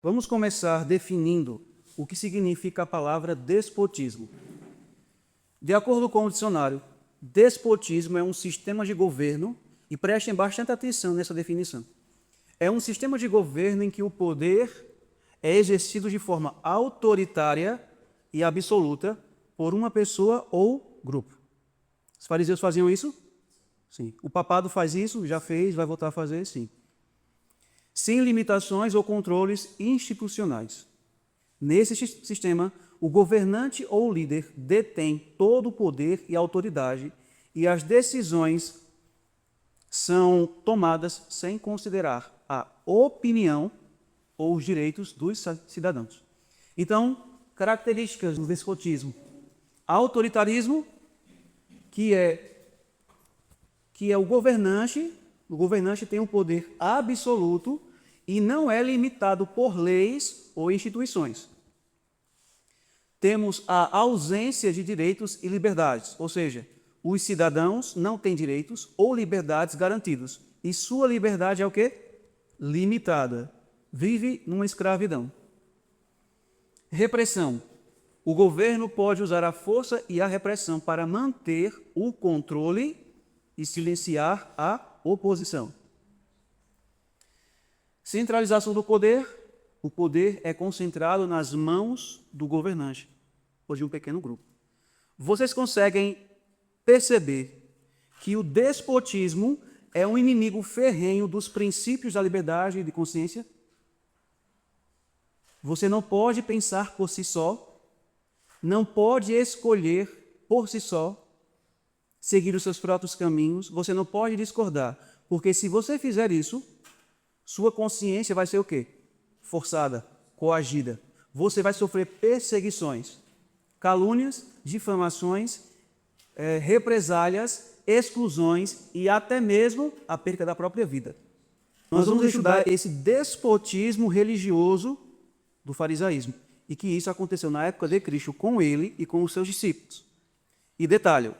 Vamos começar definindo o que significa a palavra despotismo. De acordo com o dicionário, despotismo é um sistema de governo, e prestem bastante atenção nessa definição. É um sistema de governo em que o poder é exercido de forma autoritária e absoluta por uma pessoa ou grupo. Os fariseus faziam isso? Sim. O papado faz isso? Já fez, vai voltar a fazer? Sim. Sem limitações ou controles institucionais. Nesse sistema, o governante ou líder detém todo o poder e autoridade e as decisões são tomadas sem considerar a opinião ou os direitos dos cidadãos. Então, características do despotismo. Autoritarismo, que é o governante tem um poder absoluto e não é limitado por leis ou instituições. Temos a ausência de direitos e liberdades, ou seja, os cidadãos não têm direitos ou liberdades garantidos. E sua liberdade é o quê? Limitada. Vive numa escravidão. Repressão. O governo pode usar a força e a repressão para manter o controle e silenciar a oposição. Centralização do poder. O poder é concentrado nas mãos do governante, ou de um pequeno grupo. Vocês conseguem perceber que o despotismo é um inimigo ferrenho dos princípios da liberdade e de consciência? Você não pode pensar por si só, não pode escolher por si só, seguir os seus próprios caminhos, você não pode discordar, porque se você fizer isso, sua consciência vai ser o quê? Forçada, coagida. Você vai sofrer perseguições, calúnias, difamações, represálias, exclusões e até mesmo a perda da própria vida. Nós vamos estudar esse despotismo religioso do farisaísmo e que isso aconteceu na época de Cristo com ele e com os seus discípulos. E detalhe,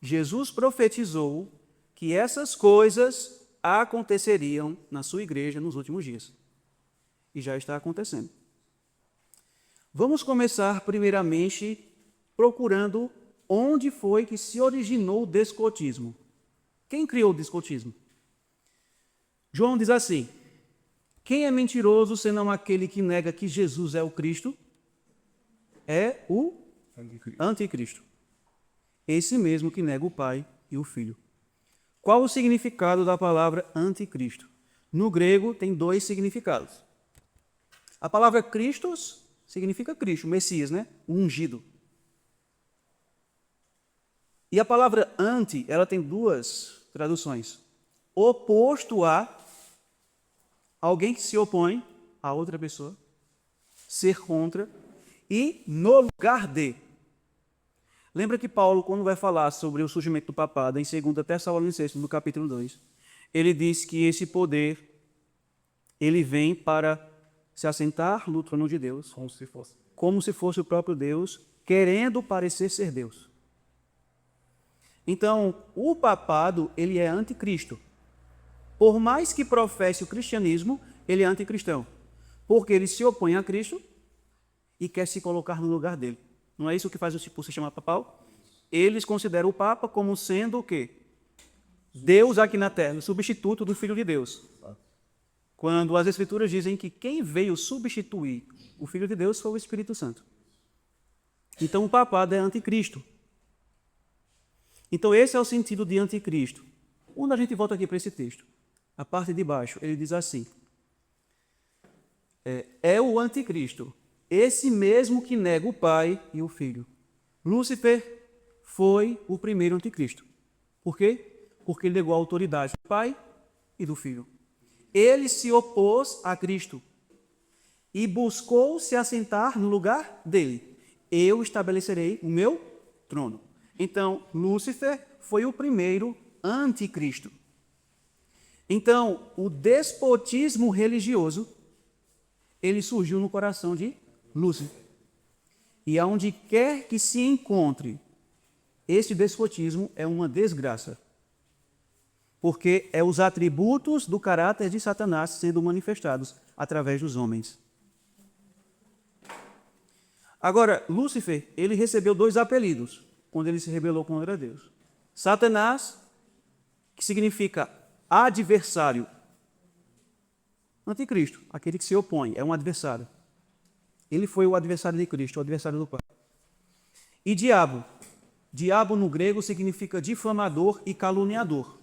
Jesus profetizou que essas coisas aconteceriam na sua igreja nos últimos dias. E já está acontecendo. Vamos começar primeiramente procurando onde foi que se originou o despotismo. Quem criou o despotismo? João diz assim: quem é mentiroso senão aquele que nega que Jesus é o Cristo? É o anticristo. Esse mesmo que nega o Pai e o Filho. Qual o significado da palavra anticristo? No grego tem dois significados. A palavra Christos significa Cristo, Messias, né? O ungido. E a palavra anti, ela tem duas traduções. Oposto a alguém que se opõe a outra pessoa, ser contra, e no lugar de. Lembra que Paulo, quando vai falar sobre o surgimento do papado, em 2 Tessalonicenses, no capítulo 2, ele diz que esse poder, ele vem para se assentar no trono de Deus, como se fosse o próprio Deus, querendo parecer ser Deus. Então, o papado, ele é anticristo. Por mais que professe o cristianismo, ele é anticristão, porque ele se opõe a Cristo e quer se colocar no lugar dele. Não é isso que faz o discípulo se chamar papal? Eles consideram o Papa como sendo o quê? Deus aqui na terra, o substituto do Filho de Deus. Quando as Escrituras dizem que quem veio substituir o Filho de Deus foi o Espírito Santo. Então o papado é anticristo. Então esse é o sentido de anticristo. Quando a gente volta aqui para esse texto, a parte de baixo, ele diz assim: é o anticristo, esse mesmo que nega o Pai e o Filho. Lúcifer foi o primeiro anticristo. Por quê? Porque ele negou a autoridade do Pai e do Filho. Ele se opôs a Cristo e buscou se assentar no lugar dele. Eu estabelecerei o meu trono. Então, Lúcifer foi o primeiro anticristo. Então, o despotismo religioso, ele surgiu no coração de Lúcifer. E aonde quer que se encontre, esse despotismo é uma desgraça. porque é os atributos do caráter de Satanás sendo manifestados através dos homens. Agora, Lúcifer, ele recebeu 2 apelidos quando ele se rebelou contra Deus. Satanás, que significa adversário. Anticristo, aquele que se opõe, é um adversário. Ele foi o adversário de Cristo, o adversário do Pai. E diabo. Diabo no grego significa difamador e caluniador.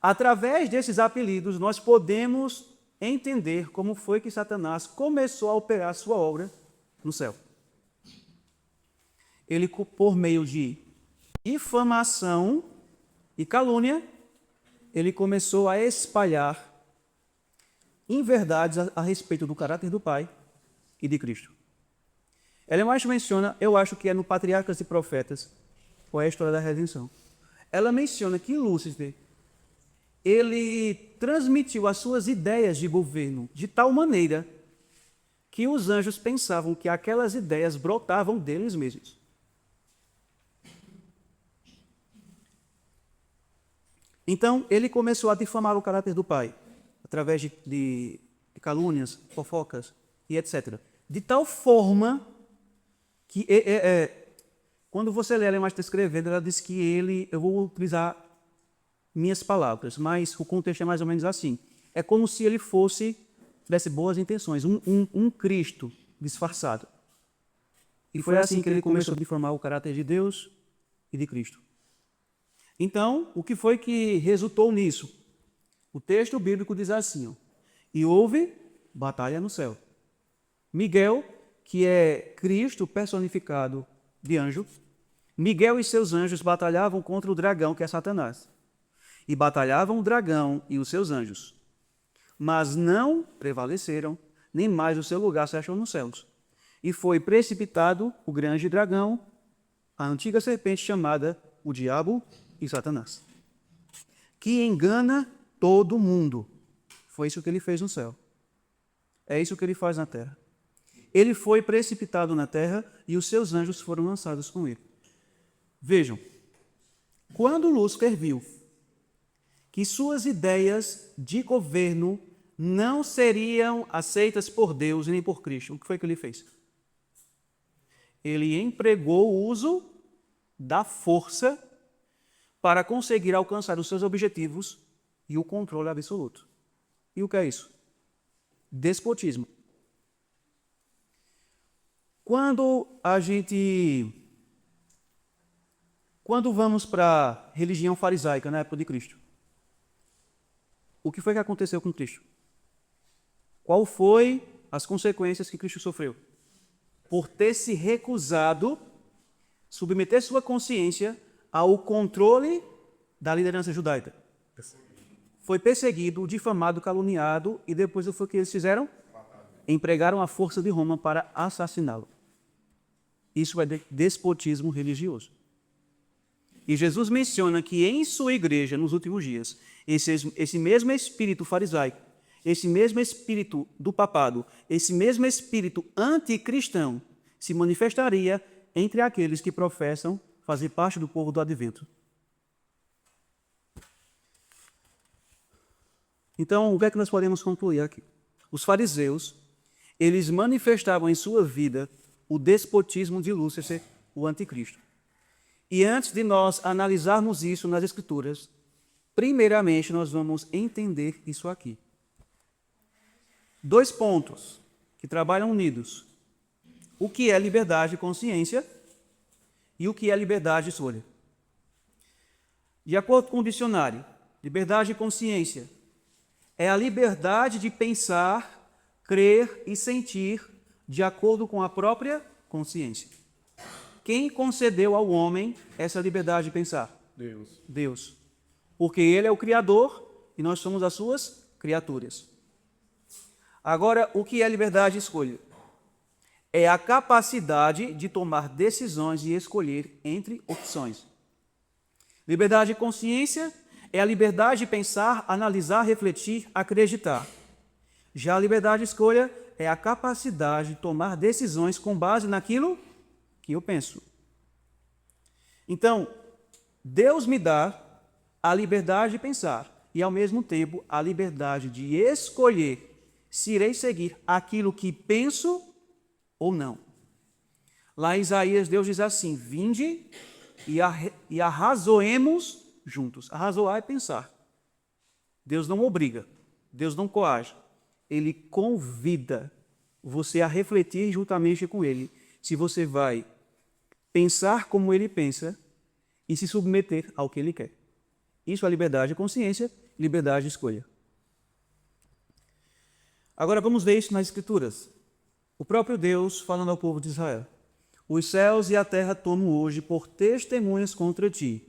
Através desses apelidos, nós podemos entender como foi que Satanás começou a operar sua obra no céu. Ele, por meio de difamação e calúnia, ele começou a espalhar inverdades a respeito do caráter do Pai e de Cristo. Ela mais menciona, eu acho que é no Patriarcas e Profetas, ou é a história da redenção. Ela menciona que Lúcifer, ele transmitiu as suas ideias de governo de tal maneira que os anjos pensavam que aquelas ideias brotavam deles mesmos. Então, ele começou a difamar o caráter do Pai, através de calúnias, fofocas e etc. De tal forma que, quando você lê ela mais está escrevendo, ela diz que eu vou utilizar minhas palavras, mas o contexto é mais ou menos assim. É como se ele tivesse boas intenções, um Cristo disfarçado. E foi assim que ele começou a difamar o caráter de Deus e de Cristo. Então, o que foi que resultou nisso? O texto bíblico diz assim, ó, e houve batalha no céu. Miguel, que é Cristo personificado de anjo, Miguel e seus anjos batalhavam contra o dragão, que é Satanás. E batalhavam o dragão e os seus anjos. Mas não prevaleceram, nem mais o seu lugar se achou nos céus. E foi precipitado o grande dragão, a antiga serpente chamada o diabo e Satanás, que engana todo mundo. Foi isso que ele fez no céu. É isso que ele faz na terra. Ele foi precipitado na terra e os seus anjos foram lançados com ele. Vejam, quando Lúcifer viu que suas ideias de governo não seriam aceitas por Deus nem por Cristo, o que foi que ele fez? Ele empregou o uso da força para conseguir alcançar os seus objetivos e o controle absoluto. E o que é isso? Despotismo. Quando vamos para a religião farisaica na época de Cristo, o que foi que aconteceu com Cristo? Qual foi as consequências que Cristo sofreu? Por ter se recusado submeter sua consciência ao controle da liderança judaica. Foi perseguido, difamado, caluniado, e depois foi o que eles fizeram? Empregaram a força de Roma para assassiná-lo. Isso é despotismo religioso. E Jesus menciona que em sua igreja, nos últimos dias, esse mesmo espírito farisaico, esse mesmo espírito do papado, esse mesmo espírito anticristão se manifestaria entre aqueles que professam fazer parte do povo do advento. Então, o que é que nós podemos concluir aqui? Os fariseus, eles manifestavam em sua vida o despotismo de Lúcifer, o anticristo. E antes de nós analisarmos isso nas Escrituras, primeiramente nós vamos entender isso aqui. 2 pontos que trabalham unidos. O que é liberdade de consciência e o que é liberdade de escolha. De acordo com o dicionário, liberdade de consciência é a liberdade de pensar, crer e sentir de acordo com a própria consciência. Quem concedeu ao homem essa liberdade de pensar? Deus. Deus. Porque Ele é o Criador e nós somos as suas criaturas. Agora, o que é liberdade de escolha? É a capacidade de tomar decisões e escolher entre opções. Liberdade de consciência é a liberdade de pensar, analisar, refletir, acreditar. Já a liberdade de escolha é a capacidade de tomar decisões com base naquilo que eu penso. Então, Deus me dá a liberdade de pensar e, ao mesmo tempo, a liberdade de escolher se irei seguir aquilo que penso ou não. Lá em Isaías, Deus diz assim: vinde e arrazoemos juntos. Arrazoar é pensar. Deus não obriga, Deus não coage. Ele convida você a refletir juntamente com Ele se você vai pensar como Ele pensa e se submeter ao que Ele quer. Isso é liberdade de consciência, liberdade de escolha. Agora vamos ver isso nas Escrituras. O próprio Deus falando ao povo de Israel: os céus e a terra tomo hoje por testemunhas contra ti,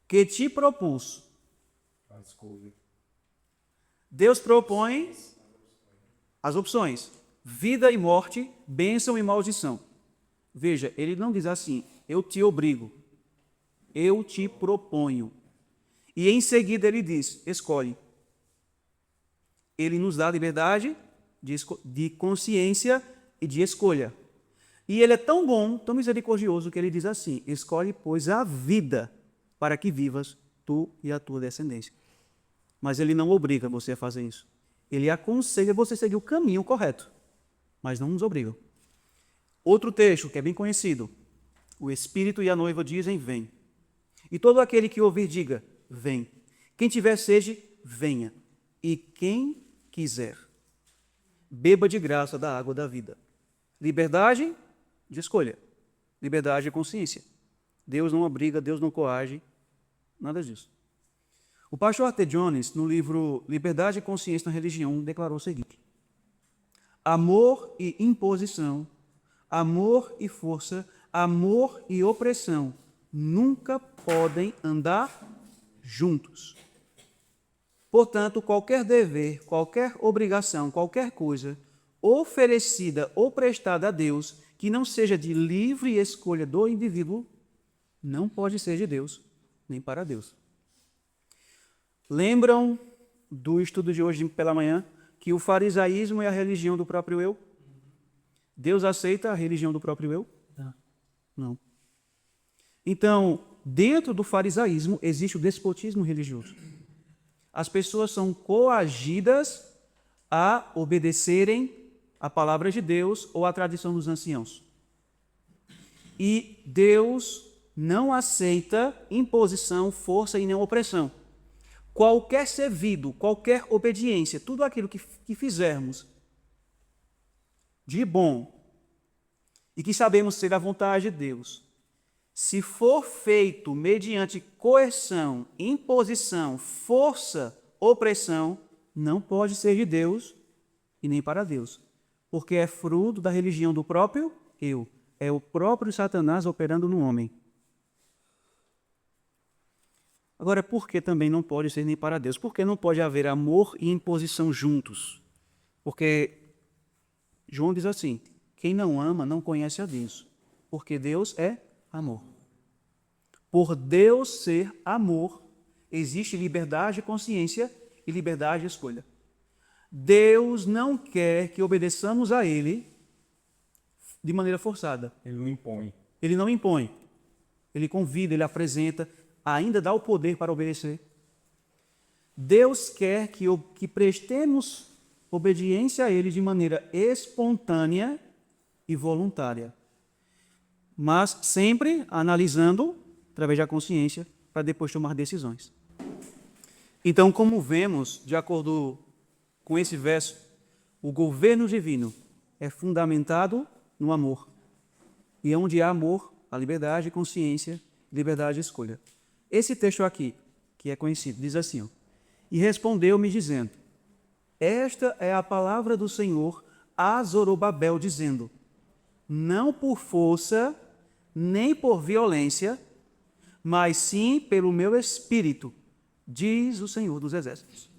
que te propus. Deus propõe as opções: vida e morte, bênção e maldição. Veja, ele não diz assim: eu te obrigo, eu te proponho. E em seguida ele diz: escolhe. Ele nos dá liberdade de consciência e de escolha. E ele é tão bom, tão misericordioso, que ele diz assim: escolhe, pois, a vida para que vivas tu e a tua descendência. Mas ele não obriga você a fazer isso. Ele aconselha você a seguir o caminho correto, mas não nos obriga. Outro texto que é bem conhecido: o Espírito e a noiva dizem: vem. E todo aquele que ouvir, diga: vem. Quem tiver sede, venha. E quem quiser, beba de graça da água da vida. Liberdade de escolha, liberdade de consciência. Deus não obriga, Deus não coage, nada disso. O pastor Arthur Jones, no livro Liberdade e Consciência na Religião, declarou o seguinte: amor e imposição, amor e força, amor e opressão nunca podem andar juntos. Portanto, qualquer dever, qualquer obrigação, qualquer coisa oferecida ou prestada a Deus que não seja de livre escolha do indivíduo, não pode ser de Deus, nem para Deus. Lembram do estudo de hoje pela manhã que o farisaísmo é a religião do próprio eu? Deus aceita a religião do próprio eu? Não. Então, dentro do farisaísmo existe o despotismo religioso. As pessoas são coagidas a obedecerem a palavra de Deus ou a tradição dos anciãos. E Deus não aceita imposição, força e nem opressão. Qualquer servido, qualquer obediência, tudo aquilo que fizermos de bom e que sabemos ser a vontade de Deus, se for feito mediante coerção, imposição, força, opressão, não pode ser de Deus e nem para Deus, porque é fruto da religião do próprio eu. É o próprio Satanás operando no homem. Agora, por que também não pode ser nem para Deus? Porque não pode haver amor e imposição juntos. Porque João diz assim: quem não ama não conhece a Deus, porque Deus é amor. Por Deus ser amor, existe liberdade de consciência e liberdade de escolha. Deus não quer que obedeçamos a Ele de maneira forçada. Ele não impõe. Ele não impõe. Ele convida, Ele apresenta, ainda dá o poder para obedecer. Deus quer que prestemos obediência a Ele de maneira espontânea e voluntária, mas sempre analisando através da consciência para depois tomar decisões. Então, como vemos, de acordo com esse verso, o governo divino é fundamentado no amor. E onde há amor, há liberdade de consciência, liberdade de escolha. Esse texto aqui, que é conhecido, diz assim: ó, e respondeu-me dizendo: esta é a palavra do Senhor a Zorobabel, dizendo: não por força, nem por violência, mas sim pelo meu espírito, diz o Senhor dos Exércitos.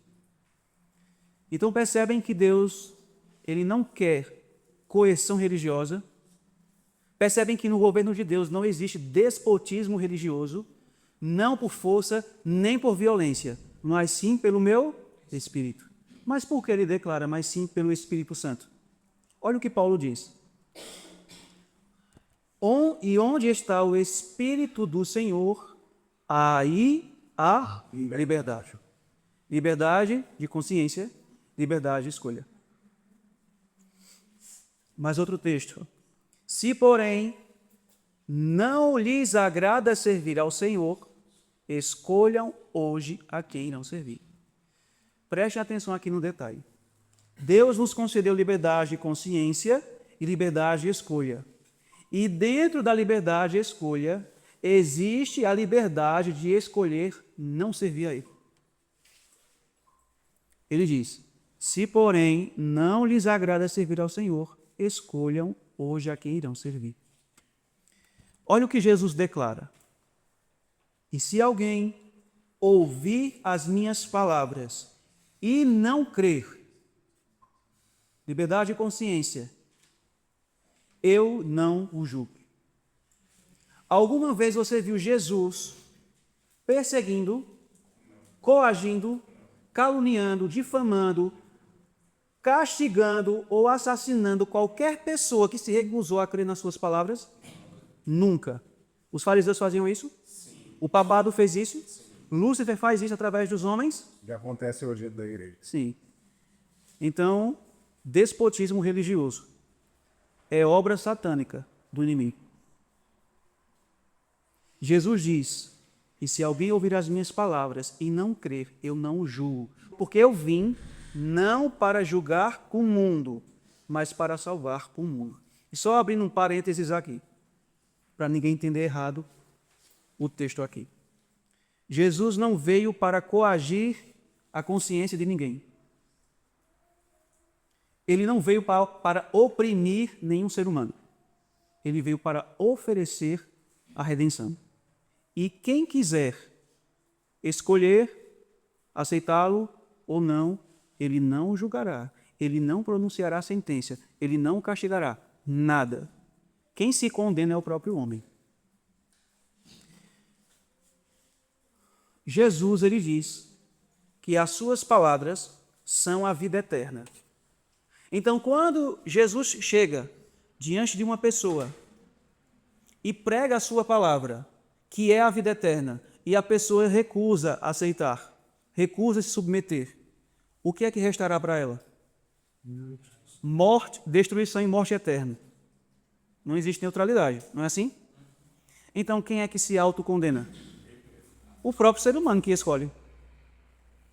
Então percebem que Deus, Ele não quer coerção religiosa. Percebem que no governo de Deus não existe despotismo religioso, não por força, nem por violência, mas sim pelo meu Espírito. Mas por que ele declara, mas sim pelo Espírito Santo? Olha o que Paulo diz. E onde está o Espírito do Senhor, aí a liberdade. Liberdade de consciência, liberdade de escolha. Mais outro texto. Se, porém, não lhes agrada servir ao Senhor, escolham hoje a quem irão servir. Preste atenção aqui no detalhe. Deus nos concedeu liberdade de consciência e liberdade de escolha. E dentro da liberdade de escolha, existe a liberdade de escolher não servir a Ele. Ele diz, se porém não lhes agrada servir ao Senhor, escolham hoje a quem irão servir. Olha o que Jesus declara. E se alguém ouvir as minhas palavras e não crer, liberdade de consciência, eu não o julgo. Alguma vez você viu Jesus perseguindo, coagindo, caluniando, difamando, castigando ou assassinando qualquer pessoa que se recusou a crer nas suas palavras? Nunca. Os fariseus faziam isso? Sim. O papado fez isso? Sim. Lúcifer faz isso através dos homens? Já acontece hoje dentro da igreja. Sim. Então, despotismo religioso é obra satânica do inimigo. Jesus diz, e se alguém ouvir as minhas palavras e não crer, eu não o julgo, porque eu vim não para julgar com o mundo, mas para salvar o mundo. E só abrindo um parênteses aqui, para ninguém entender errado o texto aqui. Jesus não veio para coagir a consciência de ninguém. Ele não veio para oprimir nenhum ser humano. Ele veio para oferecer a redenção. E quem quiser escolher aceitá-lo ou não, ele não o julgará, ele não pronunciará sentença, ele não o castigará, nada. Quem se condena é o próprio homem. Jesus, ele diz que as suas palavras são a vida eterna. Então, quando Jesus chega diante de uma pessoa e prega a sua palavra, que é a vida eterna, e a pessoa recusa aceitar, recusa se submeter, o que é que restará para ela? Morte, destruição e morte eterna. Não existe neutralidade, não é assim? Então, quem é que se autocondena? O próprio ser humano que escolhe.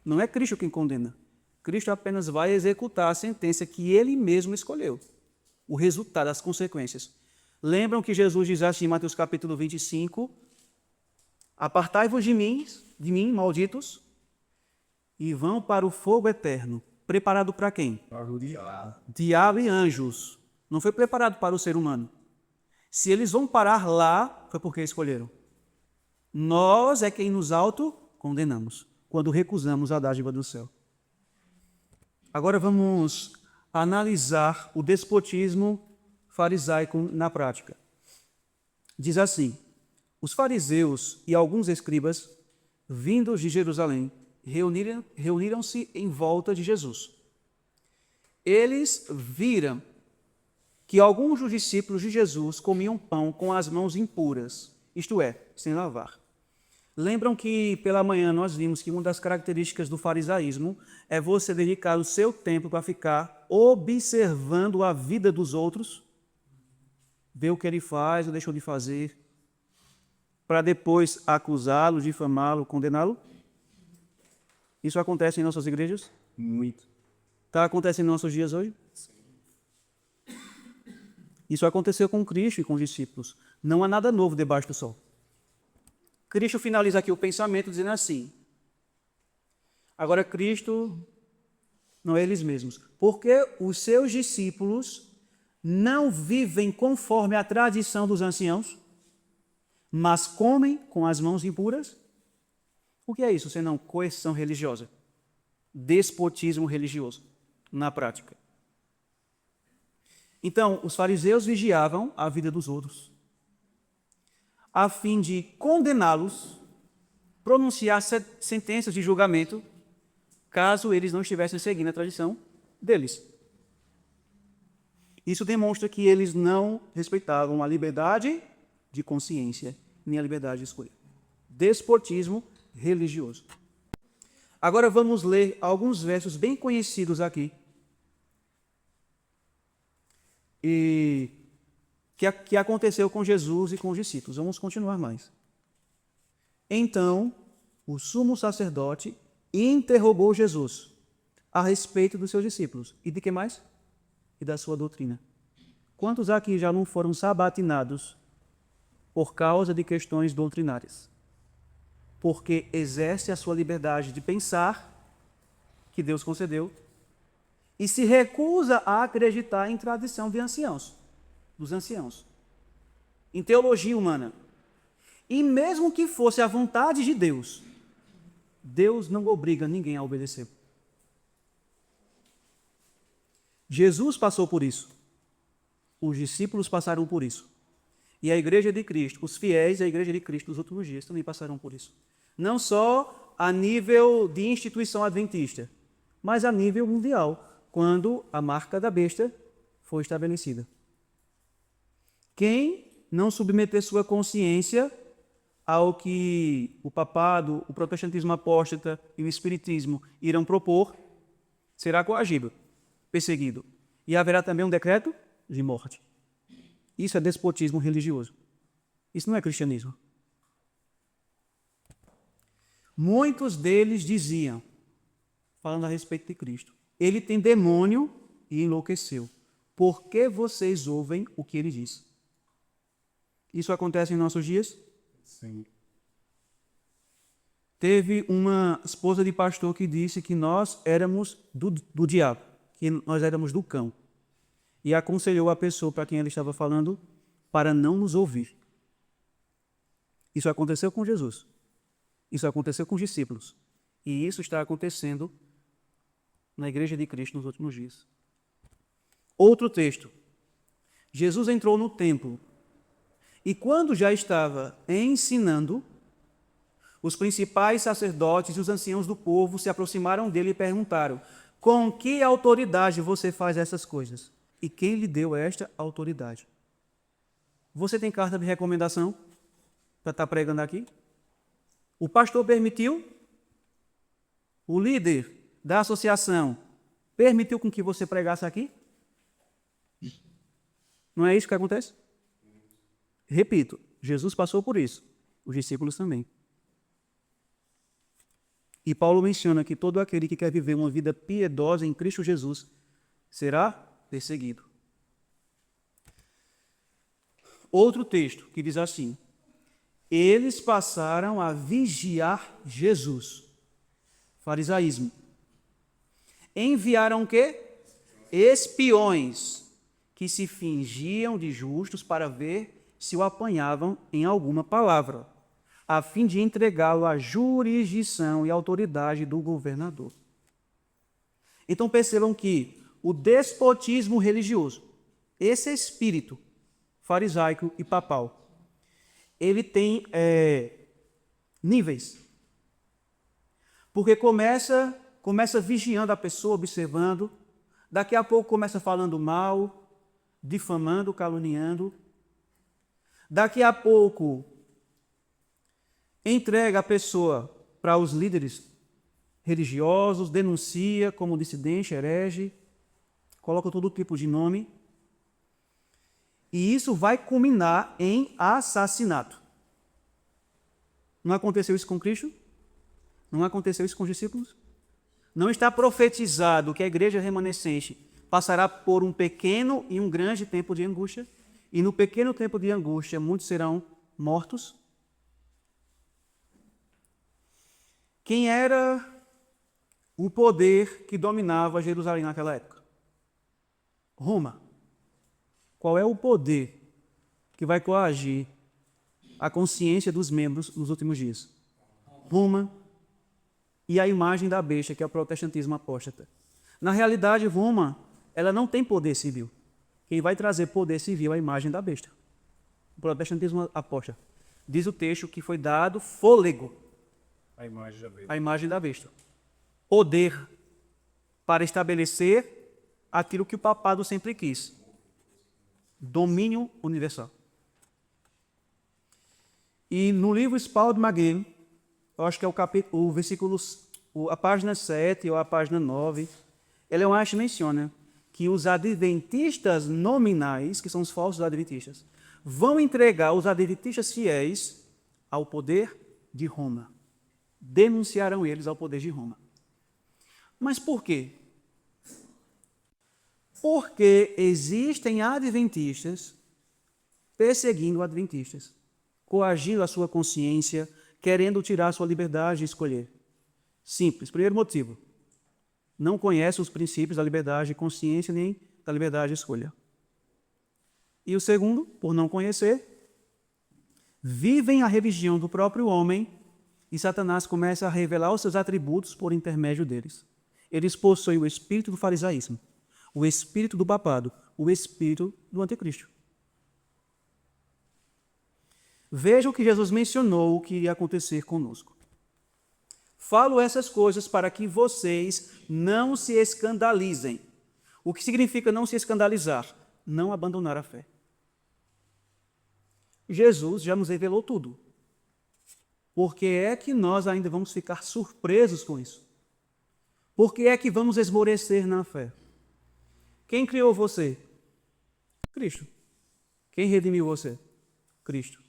Não é Cristo quem condena. Cristo apenas vai executar a sentença que ele mesmo escolheu. O resultado, as consequências. Lembram que Jesus diz assim em Mateus capítulo 25, apartai-vos de mim, malditos, e vão para o fogo eterno. Preparado para quem? Para o diabo. Diabo e anjos. Não foi preparado para o ser humano. Se eles vão parar lá, foi porque escolheram. Nós é quem nos autocondenamos, quando recusamos a dádiva do céu. Agora vamos analisar o despotismo farisaico na prática. Diz assim, os fariseus e alguns escribas, vindos de Jerusalém, reuniram-se em volta de Jesus. Eles viram que alguns dos discípulos de Jesus comiam pão com as mãos impuras, isto é, sem lavar. Lembram que pela manhã nós vimos que uma das características do farisaísmo é você dedicar o seu tempo para ficar observando a vida dos outros, ver o que ele faz ou deixou de fazer, para depois acusá-lo, difamá-lo, condená-lo? Isso acontece em nossas igrejas? Muito. Está acontecendo em nossos dias hoje? Isso aconteceu com Cristo e com os discípulos. Não há nada novo debaixo do sol. Cristo finaliza aqui o pensamento dizendo assim, agora Cristo não é eles mesmos, porque os seus discípulos não vivem conforme a tradição dos anciãos, mas comem com as mãos impuras? O que é isso, senão coerção religiosa? Despotismo religioso, na prática. Então, os fariseus vigiavam a vida dos outros, a fim de condená-los, pronunciar sentenças de julgamento, caso eles não estivessem seguindo a tradição deles. Isso demonstra que eles não respeitavam a liberdade de consciência, nem a liberdade de escolha. Despotismo religioso. Agora vamos ler alguns versos bem conhecidos aqui. E que aconteceu com Jesus e com os discípulos. Vamos continuar mais. Então, o sumo sacerdote interrogou Jesus a respeito dos seus discípulos. E de que mais? E da sua doutrina. Quantos aqui já não foram sabatinados por causa de questões doutrinárias? Porque exerce a sua liberdade de pensar, que Deus concedeu, e se recusa a acreditar em tradição de anciãos, dos anciãos, em teologia humana. E mesmo que fosse a vontade de Deus, Deus não obriga ninguém a obedecer. Jesus passou por isso. Os discípulos passaram por isso. E a Igreja de Cristo, os fiéis da Igreja de Cristo dos últimos dias também passaram por isso. Não só a nível de instituição adventista, mas a nível mundial, quando a marca da besta foi estabelecida. Quem não submeter sua consciência ao que o papado, o protestantismo apóstata e o espiritismo irão propor, será coagido, perseguido. E haverá também um decreto de morte. Isso é despotismo religioso. Isso não é cristianismo. Muitos deles diziam, falando a respeito de Cristo, ele tem demônio e enlouqueceu. Por que vocês ouvem o que ele diz? Isso acontece em nossos dias? Sim. Teve uma esposa de pastor que disse que nós éramos do diabo, que nós éramos do cão. E aconselhou a pessoa para quem ele estava falando para não nos ouvir. Isso aconteceu com Jesus. Isso aconteceu com os discípulos. E isso está acontecendo na Igreja de Cristo nos últimos dias. Outro texto. Jesus entrou no templo e quando já estava ensinando, os principais sacerdotes e os anciãos do povo se aproximaram dele e perguntaram: com que autoridade você faz essas coisas? E quem lhe deu esta autoridade? Você tem carta de recomendação para estar pregando aqui? O pastor permitiu? O líder da associação permitiu com que você pregasse aqui? Não é isso que acontece? Repito, Jesus passou por isso, os discípulos também. E Paulo menciona que todo aquele que quer viver uma vida piedosa em Cristo Jesus será perseguido. Outro texto que diz assim: eles passaram a vigiar Jesus. Farisaísmo. Enviaram o quê? Espiões que se fingiam de justos para ver se o apanhavam em alguma palavra, a fim de entregá-lo à jurisdição e autoridade do governador. Então percebam que o despotismo religioso, esse espírito farisaico e papal, ele tem níveis. Porque começa vigiando a pessoa, observando, daqui a pouco começa falando mal, difamando, caluniando, daqui a pouco entrega a pessoa para os líderes religiosos, denuncia como dissidente, herege, coloca todo tipo de nome. E isso vai culminar em assassinato. Não aconteceu isso com Cristo? Não aconteceu isso com os discípulos? Não está profetizado que a igreja remanescente passará por um pequeno e um grande tempo de angústia? E no pequeno tempo de angústia, muitos serão mortos? Quem era o poder que dominava Jerusalém naquela época? Roma. Qual é o poder que vai coagir a consciência dos membros nos últimos dias? Roma e a imagem da besta, que é o protestantismo apóstata. Na realidade, Roma, ela não tem poder civil. Quem vai trazer poder civil é a imagem da besta. O protestantismo apóstata. Diz o texto que foi dado fôlego A imagem da besta. à imagem da besta. Poder para estabelecer aquilo que o papado sempre quis. Domínio universal. E no livro Spalding Maggiore, eu acho que é o versículo, a página 7 ou a página 9, Ellen White menciona que os adventistas nominais, que são os falsos adventistas, vão entregar os adventistas fiéis ao poder de Roma. Denunciarão eles ao poder de Roma. Mas por quê? Porque existem adventistas perseguindo adventistas, coagindo a sua consciência, querendo tirar a sua liberdade de escolher. Simples. Primeiro motivo, não conhece os princípios da liberdade de consciência nem da liberdade de escolha. E o segundo, por não conhecer, vivem a religião do próprio homem e Satanás começa a revelar os seus atributos por intermédio deles. Eles possuem o espírito do farisaísmo, o espírito do papado, o espírito do anticristo. Veja o que Jesus mencionou que iria acontecer conosco. Falo essas coisas para que vocês não se escandalizem. O que significa não se escandalizar? Não abandonar a fé. Jesus já nos revelou tudo. Por que é que nós ainda vamos ficar surpresos com isso? Por que é que vamos esmorecer na fé? Quem criou você? Cristo. Quem redimiu você? Cristo.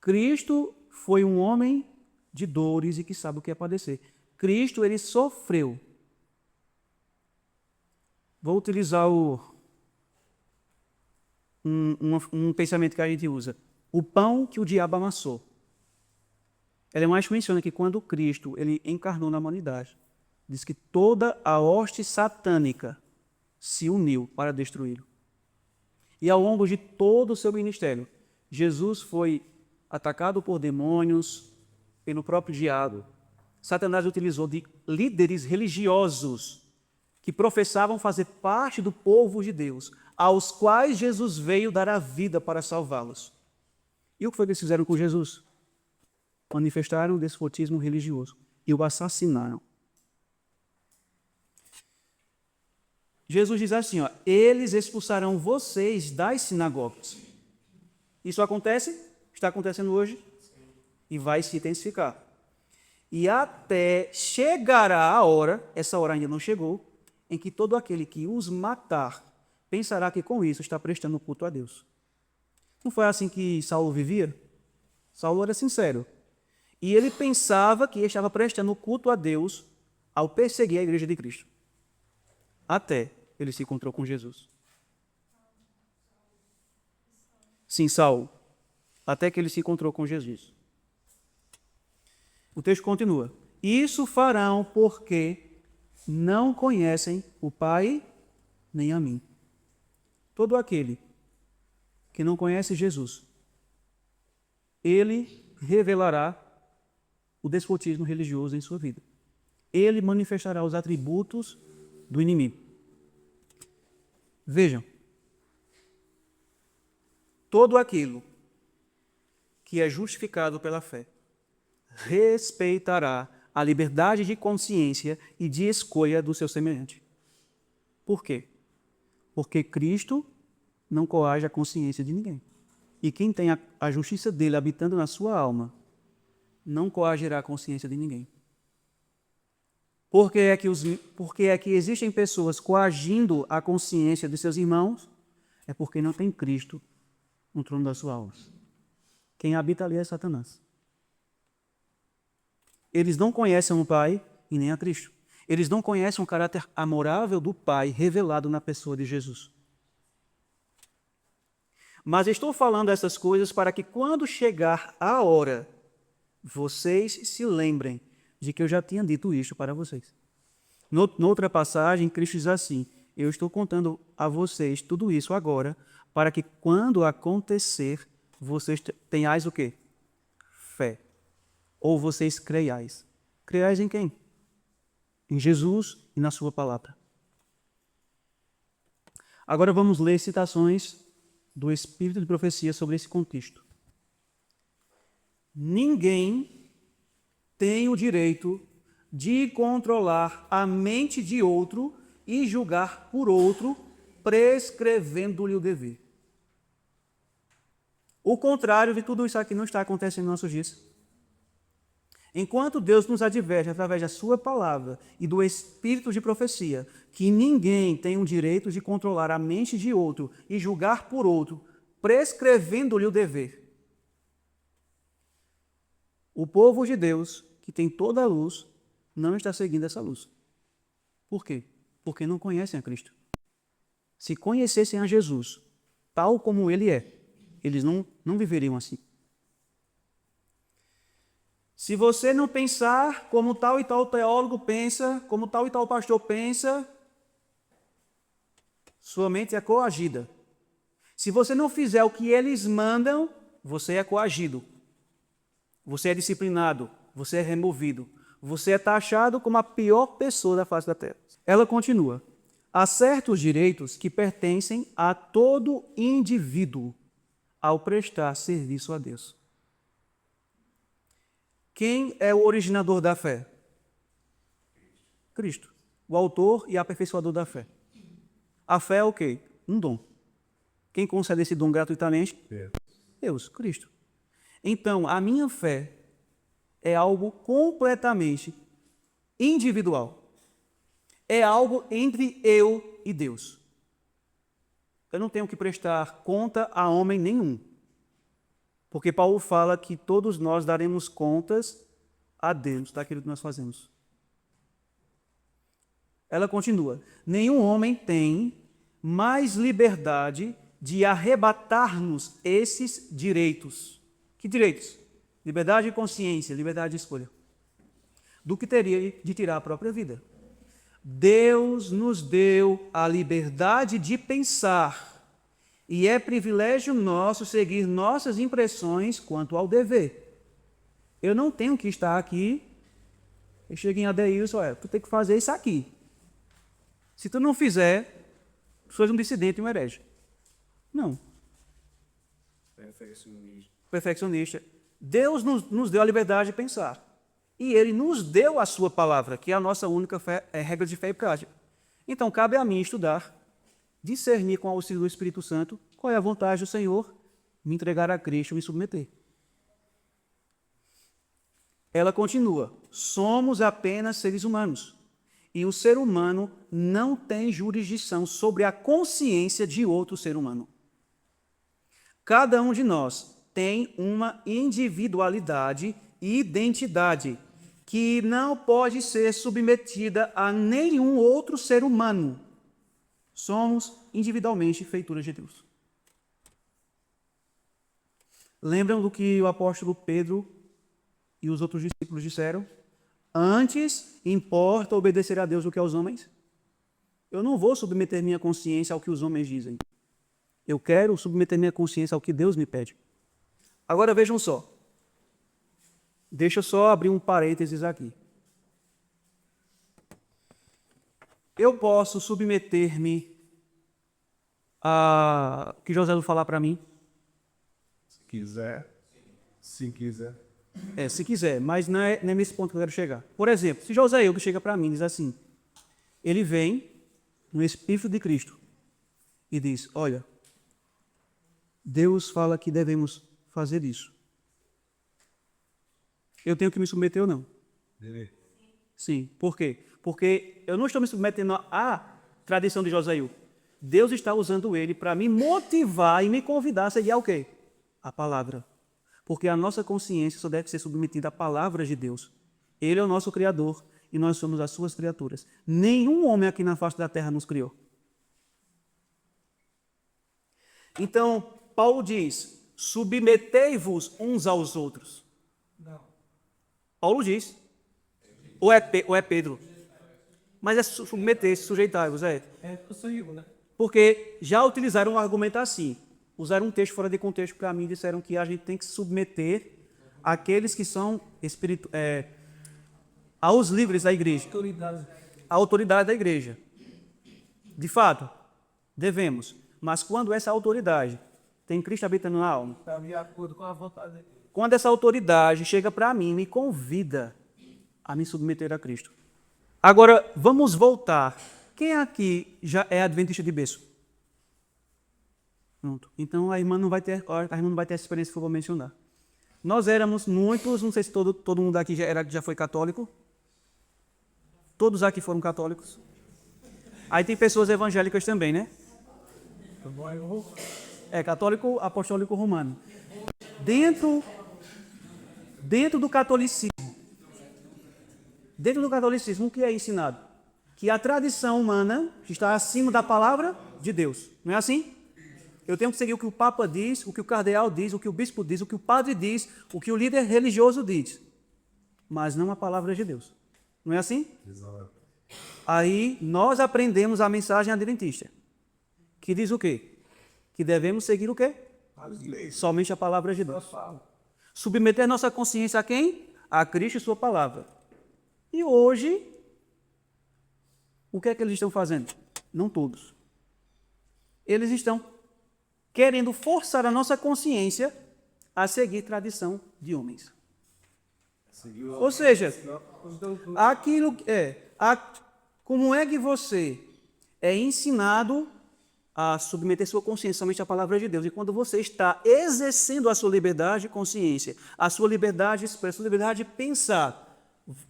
Cristo foi um homem de dores e que sabe o que é padecer. Cristo, ele sofreu. Vou utilizar um pensamento que a gente usa. O pão que o diabo amassou. Ellen White menciona que quando Cristo ele encarnou na humanidade, diz que toda a hoste satânica se uniu para destruí-lo. E ao longo de todo o seu ministério, Jesus foi atacado por demônios, pelo próprio diabo. Satanás utilizou de líderes religiosos que professavam fazer parte do povo de Deus, aos quais Jesus veio dar a vida para salvá-los. E o que foi que eles fizeram com Jesus? Manifestaram o despotismo religioso e o assassinaram. Jesus diz assim, ó, eles expulsarão vocês das sinagogas. Isso acontece? Está acontecendo hoje? E vai se intensificar. E até chegará a hora, essa hora ainda não chegou, em que todo aquele que os matar pensará que com isso está prestando culto a Deus. Não foi assim que Saulo vivia? Saulo era sincero. E ele pensava que estava prestando culto a Deus ao perseguir a igreja de Cristo. Até ele se encontrou com Jesus. Sim, Saulo. Até que ele se encontrou com Jesus. O texto continua. Isso farão porque não conhecem o Pai nem a mim. Todo aquele que não conhece Jesus, ele revelará o despotismo religioso em sua vida. Ele manifestará os atributos do inimigo. Vejam, todo aquilo que é justificado pela fé respeitará a liberdade de consciência e de escolha do seu semelhante. Por quê? Porque Cristo não coage a consciência de ninguém. E quem tem a justiça dele habitando na sua alma, não coagirá a consciência de ninguém. Por que é que existem pessoas coagindo a consciência de seus irmãos? É porque não tem Cristo no trono da sua alma. Quem habita ali é Satanás. Eles não conhecem o Pai e nem a Cristo. Eles não conhecem o caráter amorável do Pai revelado na pessoa de Jesus. Mas estou falando essas coisas para que quando chegar a hora, vocês se lembrem de que eu já tinha dito isso para vocês. Noutra passagem, Cristo diz assim, eu estou contando a vocês tudo isso agora, para que quando acontecer, vocês tenhais o quê? Fé. Ou vocês creiais. Creiais em quem? Em Jesus e na sua palavra. Agora vamos ler citações do Espírito de Profecia sobre esse contexto. Ninguém tem o direito de controlar a mente de outro e julgar por outro, prescrevendo-lhe o dever. O contrário de tudo isso aqui não está acontecendo em nossos dias. Enquanto Deus nos adverte através da sua palavra e do espírito de profecia, que ninguém tem o direito de controlar a mente de outro e julgar por outro, prescrevendo-lhe o dever. O povo de Deus, que tem toda a luz, não está seguindo essa luz. Por quê? Porque não conhecem a Cristo. Se conhecessem a Jesus, tal como ele é, eles não viveriam assim. Se você não pensar como tal e tal teólogo pensa, como tal e tal pastor pensa, sua mente é coagida. Se você não fizer o que eles mandam, você é coagido. Você é disciplinado, você é removido. Você é taxado como a pior pessoa da face da terra. Ela continua. Há certos direitos que pertencem a todo indivíduo ao prestar serviço a Deus. Quem é o originador da fé? Cristo, o autor e aperfeiçoador da fé. A fé é o quê? Um dom. Quem concede esse dom gratuitamente? Deus, Cristo. Então, a minha fé é algo completamente individual. É algo entre eu e Deus. Eu não tenho que prestar conta a homem nenhum. Porque Paulo fala que todos nós daremos contas a Deus daquilo que nós fazemos. Ela continua. Nenhum homem tem mais liberdade de arrebatar-nos esses direitos. Que direitos? Liberdade de consciência, liberdade de escolha. Do que teria de tirar a própria vida. Deus nos deu a liberdade de pensar. E é privilégio nosso seguir nossas impressões quanto ao dever. Eu não tenho que estar aqui. Eu chego em Adeilson, tu tem que fazer isso aqui. Se tu não fizer, tu és um dissidente e um herege. Não. Perfeccionista. Deus nos deu a liberdade de pensar. E Ele nos deu a sua palavra, que é a nossa única regra de fé e prática. Então, cabe a mim estudar, discernir com o auxílio do Espírito Santo qual é a vontade do Senhor, me entregar a Cristo, me submeter. Ela continua, somos apenas seres humanos, e o ser humano não tem jurisdição sobre a consciência de outro ser humano. Cada um de nós tem uma individualidade e identidade que não pode ser submetida a nenhum outro ser humano. Somos individualmente feituras de Deus. Lembram do que o apóstolo Pedro e os outros discípulos disseram? Antes importa obedecer a Deus do que aos homens. Eu não vou submeter minha consciência ao que os homens dizem. Eu quero submeter minha consciência ao que Deus me pede. Agora vejam só. Deixa eu só abrir um parênteses aqui. Eu posso submeter-me a o que José vai falar para mim? Se quiser. Se quiser. Se quiser, mas não é nesse ponto que eu quero chegar. Por exemplo, se José que chega para mim e diz assim, ele vem no Espírito de Cristo e diz, olha, Deus fala que devemos fazer isso. Eu tenho que me submeter ou não? Deve. Sim. Por quê? Porque eu não estou me submetendo à tradição de Joséio. Deus está usando ele para me motivar e me convidar a seguir ao quê? A palavra. Porque a nossa consciência só deve ser submetida à palavra de Deus. Ele é o nosso Criador e nós somos as suas criaturas. Nenhum homem aqui na face da terra nos criou. Então, Paulo diz, submetei-vos uns aos outros. Não. Paulo diz. Ou é Pedro? Mas é submeter-se, sujeitar-vos, é. É possível, né? Porque já utilizaram um argumento assim. Usaram um texto fora de contexto para mim e disseram que a gente tem que se submeter àqueles que são aos líderes da igreja. Autoridade. A autoridade da igreja. De fato, devemos. Mas quando essa autoridade tem Cristo habitando na alma, Está de acordo com a vontade dele. quando essa autoridade chega para mim e me convida a me submeter a Cristo. Agora, vamos voltar. Quem aqui já é adventista de berço? Pronto. Então a irmã não vai ter essa experiência que eu vou mencionar. Nós éramos muitos, não sei se todo mundo aqui já foi católico. Todos aqui foram católicos. Aí tem pessoas evangélicas também, né? É, católico apostólico romano. Dentro do catolicismo, o que é ensinado? Que a tradição humana está acima da palavra de Deus. Não é assim? Eu tenho que seguir o que o Papa diz, o que o cardeal diz, o que o bispo diz, o que o padre diz, o que o líder religioso diz. Mas não a palavra de Deus. Não é assim? Exato. Aí nós aprendemos a mensagem adventista. Que diz o quê? Que devemos seguir o quê? Somente a palavra de Deus. Submeter nossa consciência a quem? A Cristo e sua palavra. E hoje, o que é que eles estão fazendo? Não todos. Eles estão querendo forçar a nossa consciência a seguir tradição de homens. Ou seja, como é que você é ensinado a submeter sua consciência somente à palavra de Deus? E quando você está exercendo a sua liberdade de consciência, a sua liberdade de expressão, a sua liberdade de pensar,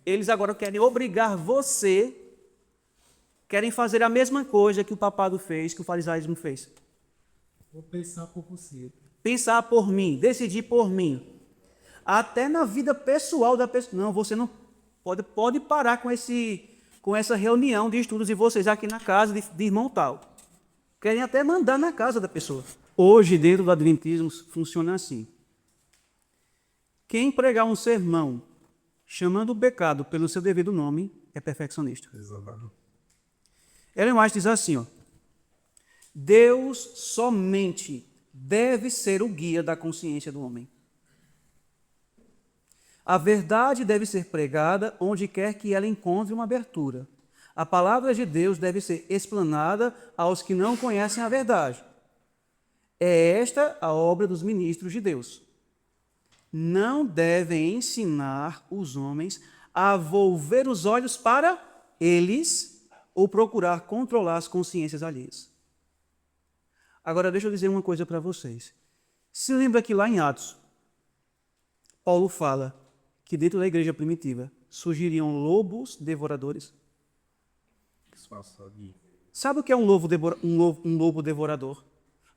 eles agora querem obrigar você, querem fazer a mesma coisa que o papado fez, que o farisaísmo fez. Vou pensar por você. Pensar por mim, decidir por mim. Até na vida pessoal da pessoa. Não, você não pode parar com essa reunião de estudos de vocês aqui na casa de irmão tal. Querem até mandar na casa da pessoa. Hoje, dentro do Adventismo, funciona assim. Quem pregar um sermão chamando o pecado pelo seu devido nome é perfeccionista. Exato. Ellen White diz assim, ó, Deus somente deve ser o guia da consciência do homem. A verdade deve ser pregada onde quer que ela encontre uma abertura. A palavra de Deus deve ser explanada aos que não conhecem a verdade. É esta a obra dos ministros de Deus. Não devem ensinar os homens a volver os olhos para eles ou procurar controlar as consciências alheias. Agora, deixa eu dizer uma coisa para vocês. Se lembra que lá em Atos, Paulo fala que dentro da igreja primitiva surgiriam lobos devoradores. Sabe o que é um lobo devorador?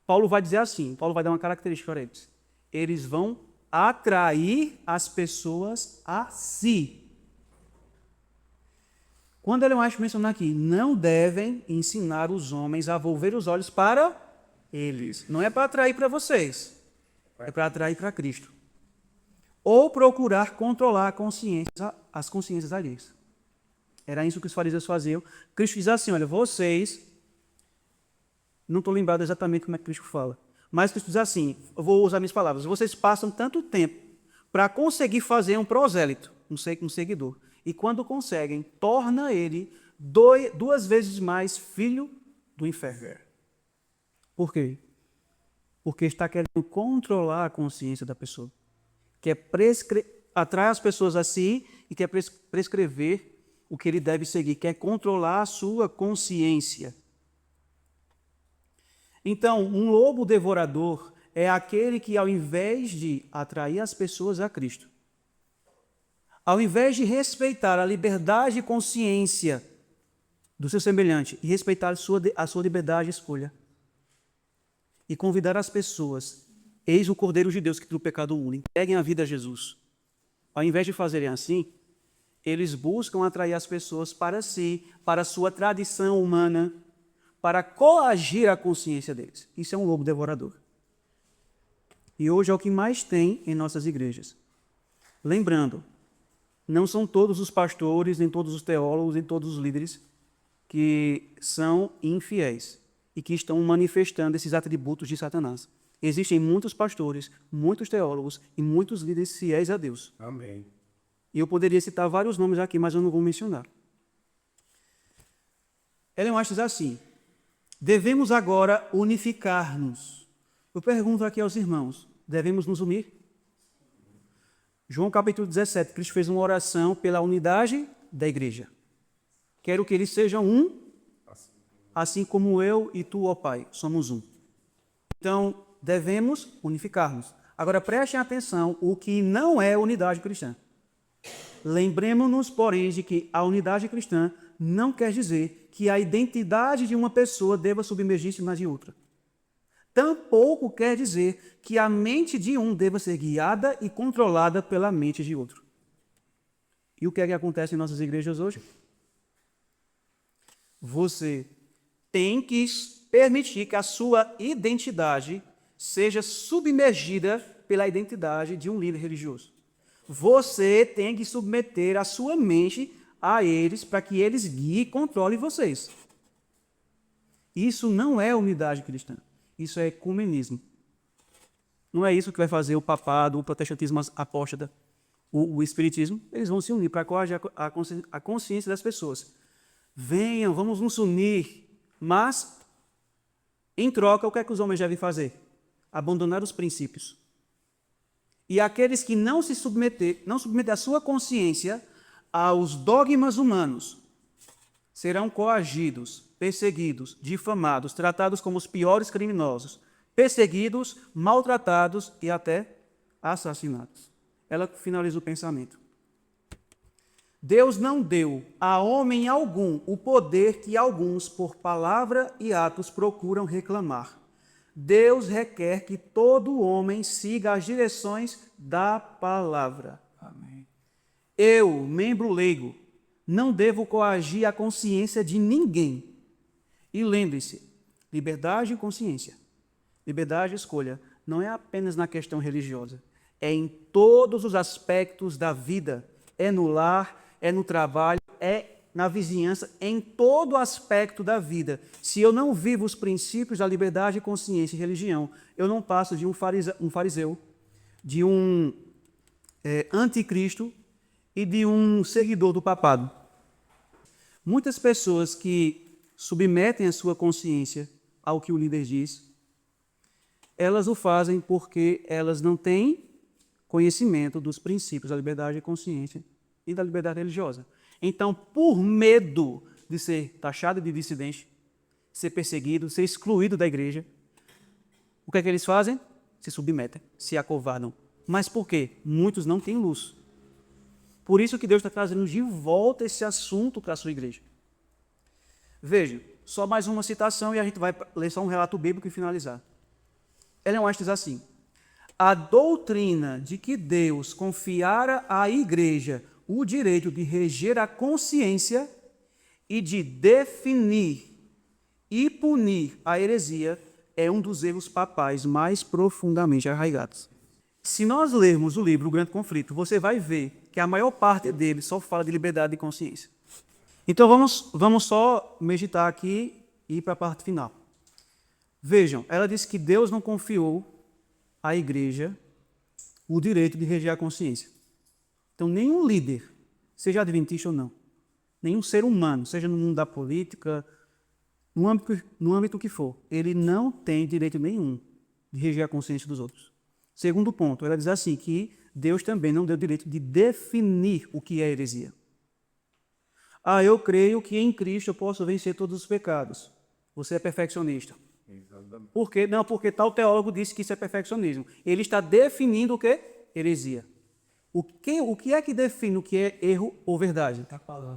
Paulo vai dizer assim, Paulo vai dar uma característica para eles. Eles vão atrair as pessoas a si. Quando ele mais menciona aqui, não devem ensinar os homens a volver os olhos para eles. Não é para atrair para vocês, é para atrair para Cristo. Ou procurar controlar as consciências alheias. Era isso que os fariseus faziam. Cristo diz assim, olha, vocês... Não estou lembrado exatamente como é que Cristo fala. Mas Cristo diz assim, eu vou usar minhas palavras, vocês passam tanto tempo para conseguir fazer um prosélito, um seguidor. E quando conseguem, torna ele 2 vezes mais filho do inferno. Por quê? Porque está querendo controlar a consciência da pessoa. Quer atrai as pessoas a si e quer prescrever o que ele deve seguir, quer controlar a sua consciência. Então, um lobo devorador é aquele que, ao invés de atrair as pessoas a Cristo, ao invés de respeitar a liberdade de consciência do seu semelhante e respeitar a sua liberdade de escolha, e convidar as pessoas, eis o Cordeiro de Deus que tira o pecado mundo, entreguem a vida a Jesus. Ao invés de fazerem assim, eles buscam atrair as pessoas para si, para a sua tradição humana, para coagir a consciência deles. Isso é um lobo devorador. E hoje é o que mais tem em nossas igrejas. Lembrando, não são todos os pastores, nem todos os teólogos, nem todos os líderes que são infiéis e que estão manifestando esses atributos de Satanás. Existem muitos pastores, muitos teólogos e muitos líderes fiéis a Deus. Amém. E eu poderia citar vários nomes aqui, mas eu não vou mencionar. Ellen White diz assim, devemos agora unificar-nos. Eu pergunto aqui aos irmãos, devemos nos unir? João capítulo 17, Cristo fez uma oração pela unidade da igreja. Quero que eles sejam um, assim como eu e tu, ó Pai, somos um. Então, devemos unificar-nos. Agora, prestem atenção o que não é unidade cristã. Lembremos-nos, porém, de que a unidade cristã não quer dizer que a identidade de uma pessoa deva submergir-se na de outra. Tampouco quer dizer que a mente de um deva ser guiada e controlada pela mente de outro. E o que é que acontece em nossas igrejas hoje? Você tem que permitir que a sua identidade seja submergida pela identidade de um líder religioso. Você tem que submeter a sua mente a eles para que eles guiem e controlem vocês. Isso não é unidade cristã. Isso é ecumenismo. Não é isso que vai fazer o papado, o protestantismo apóstata, o espiritismo. Eles vão se unir para coagir a consciência das pessoas. Venham, vamos nos unir. Mas, em troca, o que é que os homens devem fazer? Abandonar os princípios. E aqueles que não submetem a sua consciência aos dogmas humanos serão coagidos, perseguidos, difamados, tratados como os piores criminosos, perseguidos, maltratados e até assassinados. Ela finaliza o pensamento. Deus não deu a homem algum o poder que alguns, por palavra e atos, procuram reclamar. Deus requer que todo homem siga as direções da palavra. Amém. Eu, membro leigo, não devo coagir a consciência de ninguém. E lembre-se, liberdade de consciência, liberdade de escolha, não é apenas na questão religiosa, é em todos os aspectos da vida, é no lar, é no trabalho, é na vizinhança, em todo aspecto da vida. Se eu não vivo os princípios da liberdade de consciência e religião, eu não passo de um fariseu, de um anticristo e de um seguidor do papado. Muitas pessoas que submetem a sua consciência ao que o líder diz, elas o fazem porque elas não têm conhecimento dos princípios da liberdade de consciência e da liberdade religiosa. Então, por medo de ser taxado de dissidente, ser perseguido, ser excluído da igreja, o que é que eles fazem? Se submetem, se acovardam. Mas por quê? Muitos não têm luz. Por isso que Deus está trazendo de volta esse assunto para a sua igreja. Veja, só mais uma citação e a gente vai ler só um relato bíblico e finalizar. Ellen White diz assim: a doutrina de que Deus confiara à igreja o direito de reger a consciência e de definir e punir a heresia é um dos erros papais mais profundamente arraigados. Se nós lermos o livro O Grande Conflito, você vai ver que a maior parte dele só fala de liberdade de consciência. Então vamos só meditar aqui e ir para a parte final. Vejam, ela diz que Deus não confiou à igreja o direito de reger a consciência. Então, nenhum líder, seja adventista ou não, nenhum ser humano, seja no mundo da política, no âmbito que for, ele não tem direito nenhum de reger a consciência dos outros. Segundo ponto, ela diz assim, que Deus também não deu direito de definir o que é heresia. Eu creio que em Cristo eu posso vencer todos os pecados. Você é perfeccionista. Por quê? Não, porque tal teólogo disse que isso é perfeccionismo. Ele está definindo o que é heresia. O que é que define o que é erro ou verdade?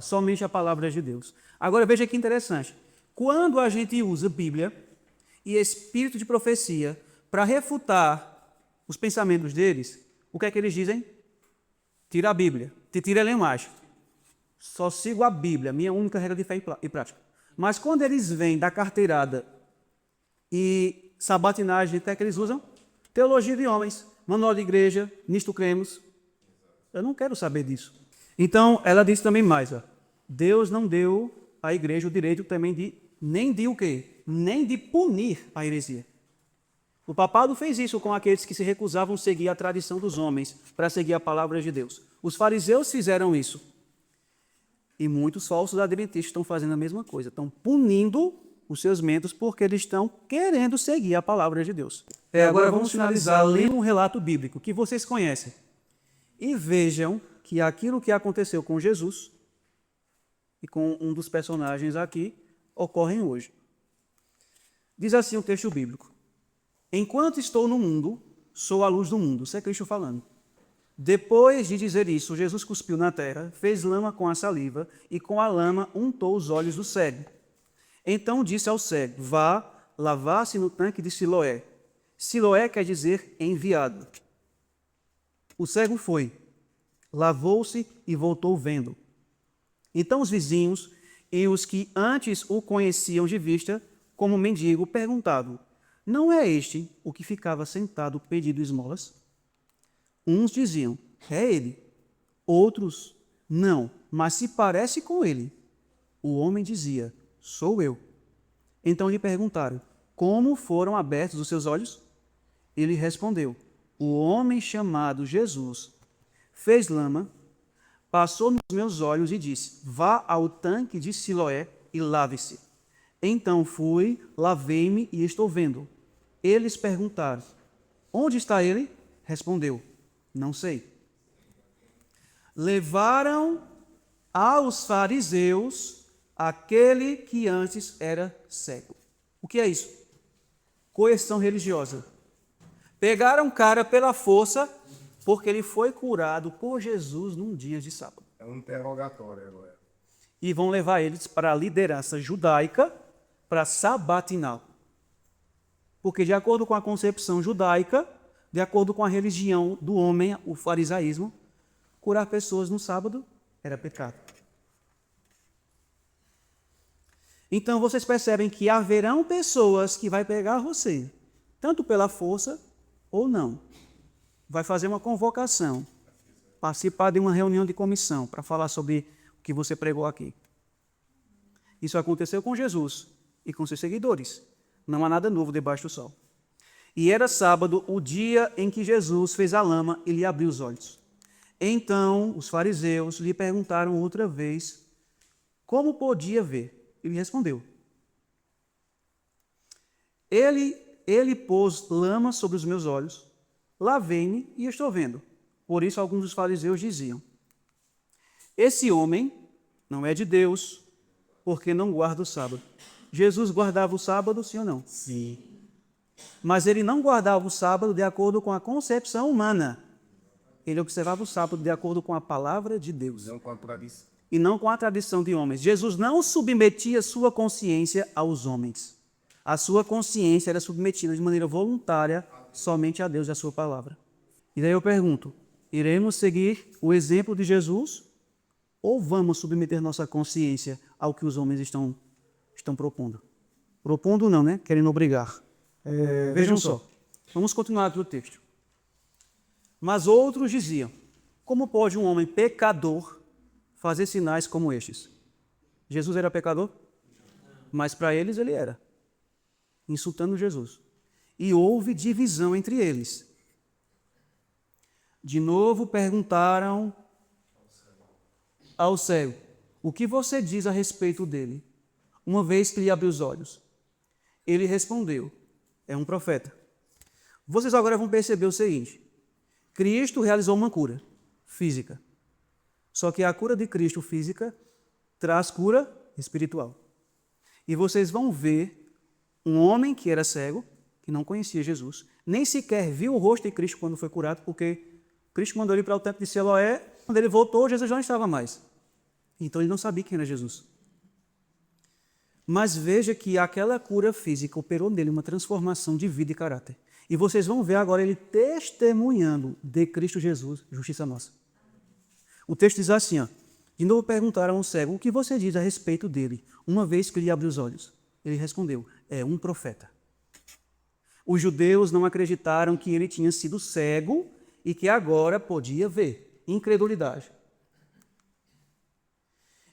Somente a palavra de Deus. Agora veja que interessante. Quando a gente usa Bíblia e espírito de profecia para refutar os pensamentos deles, o que é que eles dizem? Tira a Bíblia, te tira a linguagem. Só sigo a Bíblia, minha única regra de fé e prática. Mas quando eles vêm da carteirada e sabatinagem, o que é que eles usam? Teologia de homens, manual de igreja, nisto cremos. Eu não quero saber disso. Então, ela disse também mais, Deus não deu à igreja o direito também nem de o quê? Nem de punir a heresia. O papado fez isso com aqueles que se recusavam a seguir a tradição dos homens para seguir a palavra de Deus. Os fariseus fizeram isso. E muitos falsos adventistas estão fazendo a mesma coisa. Estão punindo os seus membros porque eles estão querendo seguir a palavra de Deus. Agora vamos finalizar lendo um relato bíblico que vocês conhecem. E vejam que aquilo que aconteceu com Jesus e com um dos personagens aqui ocorrem hoje. Diz assim o texto bíblico: enquanto estou no mundo, sou a luz do mundo. Isso é Cristo falando. Depois de dizer isso, Jesus cuspiu na terra, fez lama com a saliva e com a lama untou os olhos do cego. Então disse ao cego: vá lavar-se no tanque de Siloé. Siloé quer dizer enviado. O cego foi, lavou-se e voltou vendo. Então os vizinhos e os que antes o conheciam de vista, como mendigo, perguntavam: não é este o que ficava sentado pedindo esmolas? Uns diziam: é ele. Outros: não, mas se parece com ele. O homem dizia: sou eu. Então lhe perguntaram: como foram abertos os seus olhos? Ele respondeu: o homem chamado Jesus fez lama, passou nos meus olhos e disse: vá ao tanque de Siloé e lave-se. Então fui, lavei-me e estou vendo. Eles perguntaram: onde está ele? Respondeu: não sei. Levaram aos fariseus aquele que antes era cego. O que é isso? Coerção religiosa. Pegaram o cara pela força porque ele foi curado por Jesus num dia de sábado. É um interrogatório agora. E vão levar eles para a liderança judaica para sabatiná-lo. Porque, de acordo com a concepção judaica, de acordo com a religião do homem, o farisaísmo, curar pessoas no sábado era pecado. Então, vocês percebem que haverão pessoas que vai pegar você, tanto pela força ou não. Vai fazer uma convocação, participar de uma reunião de comissão para falar sobre o que você pregou aqui. Isso aconteceu com Jesus e com seus seguidores. Não há nada novo debaixo do sol. E era sábado, o dia em que Jesus fez a lama e lhe abriu os olhos. Então os fariseus lhe perguntaram outra vez como podia ver. Ele respondeu: Ele pôs lama sobre os meus olhos, lavei-me e estou vendo. Por isso alguns dos fariseus diziam: esse homem não é de Deus, porque não guarda o sábado. Jesus guardava o sábado, sim ou não? Sim. Mas ele não guardava o sábado de acordo com a concepção humana. Ele observava o sábado de acordo com a palavra de Deus. Não com a tradição. E não com a tradição de homens. Jesus não submetia sua consciência aos homens. A sua consciência era submetida de maneira voluntária somente a Deus e a sua palavra. E daí eu pergunto: iremos seguir o exemplo de Jesus ou vamos submeter nossa consciência ao que os homens estão propondo? Propondo não, né? Querendo obrigar. Vejam só. Vamos continuar aqui o texto. Mas outros diziam: como pode um homem pecador fazer sinais como estes? Jesus era pecador? Mas para eles ele era. Insultando Jesus. E houve divisão entre eles. De novo perguntaram ao cego: o que você diz a respeito dele, uma vez que lhe abriu os olhos? Ele respondeu: é um profeta. Vocês agora vão perceber o seguinte: Cristo realizou uma cura física. Só que a cura de Cristo física traz cura espiritual. E vocês vão ver um homem que era cego, que não conhecia Jesus, nem sequer viu o rosto de Cristo quando foi curado, porque Cristo mandou ele para o templo de Siloé. Quando ele voltou, Jesus já não estava mais. Então ele não sabia quem era Jesus. Mas veja que aquela cura física operou nele uma transformação de vida e caráter. E vocês vão ver agora ele testemunhando de Cristo Jesus, justiça nossa. O texto diz assim, ó: de novo perguntaram ao cego: o que você diz a respeito dele, uma vez que lhe abriu os olhos? Ele respondeu: é um profeta. Os judeus não acreditaram que ele tinha sido cego e que agora podia ver. Incredulidade.